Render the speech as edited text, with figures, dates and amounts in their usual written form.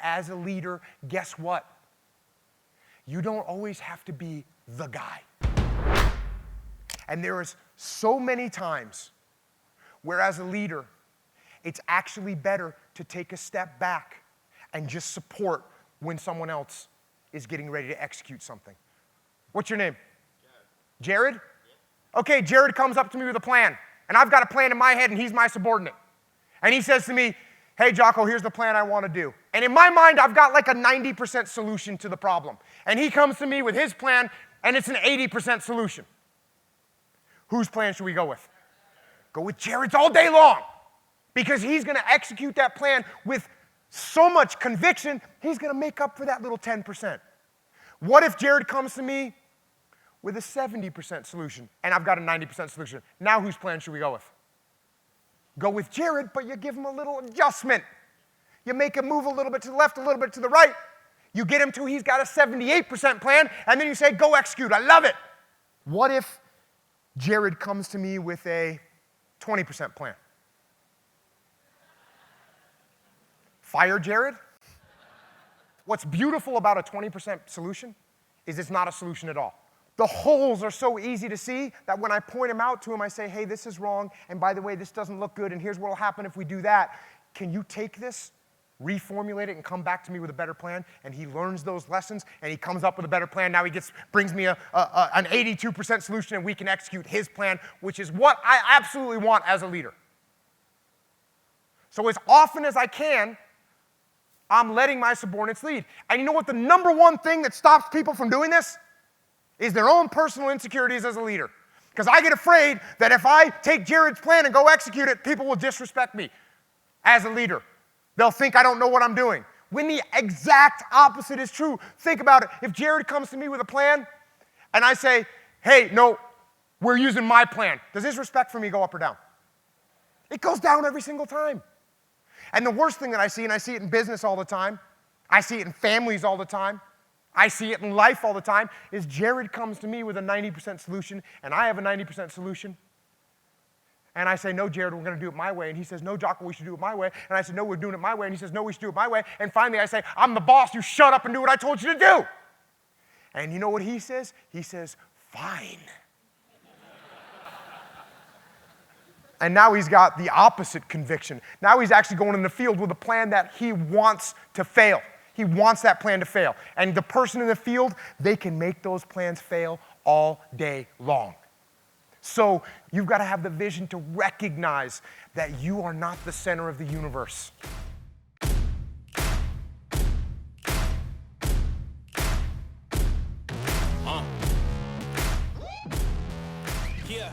as a leader, guess what? You don't always have to be the guy. And there is so many times where as a leader, it's actually better to take a step back and just support when someone else is getting ready to execute something. What's your name? Jared? Okay, Jared comes up to me with a plan, and I've got a plan in my head, and he's my subordinate. And he says to me, hey, Jocko, here's the plan I want to do. And in my mind, I've got like a 90% solution to the problem. And he comes to me with his plan, and it's an 80% solution. Whose plan should we go with? Go with Jared's all day long, because he's going to execute that plan with so much conviction, he's going to make up for that little 10%. What if Jared comes to me with a 70% solution, and I've got a 90% solution? Now whose plan should we go with? Go with Jared, but you give him a little adjustment. You make him move a little bit to the left, a little bit to the right. You get him to he's got a 78% plan, and then you say, go execute. I love it. What if Jared comes to me with a 20% plan? Fire Jared? What's beautiful about a 20% solution is it's not a solution at all. The holes are so easy to see that when I point them out to him, I say, hey, this is wrong, and by the way, this doesn't look good, and here's what will happen if we do that. Can you take this, reformulate it, and come back to me with a better plan? And he learns those lessons, and he comes up with a better plan. Now he brings me an 82% solution, and we can execute his plan, which is what I absolutely want as a leader. So as often as I can, I'm letting my subordinates lead. And you know what the number one thing that stops people from doing this? Is their own personal insecurities as a leader. Because I get afraid that if I take Jared's plan and go execute it, people will disrespect me as a leader. They'll think I don't know what I'm doing. When the exact opposite is true. Think about it. If Jared comes to me with a plan and I say, hey, no, we're using my plan, does his respect for me go up or down? It goes down every single time. And the worst thing that I see, and I see it in business all the time, I see it in families all the time, I see it in life all the time, is Jared comes to me with a 90% solution, and I have a 90% solution. And I say, no, Jared, we're going to do it my way. And he says, no, Jocko, we should do it my way. And I say, no, we're doing it my way. And he says, no, we should do it my way. And finally I say, I'm the boss. You shut up and do what I told you to do. And you know what he says? He says, fine. And now he's got the opposite conviction. Now he's actually going in the field with a plan that he wants to fail. He wants that plan to fail. And the person in the field, they can make those plans fail all day long. So you've got to have the vision to recognize that you are not the center of the universe. Yeah.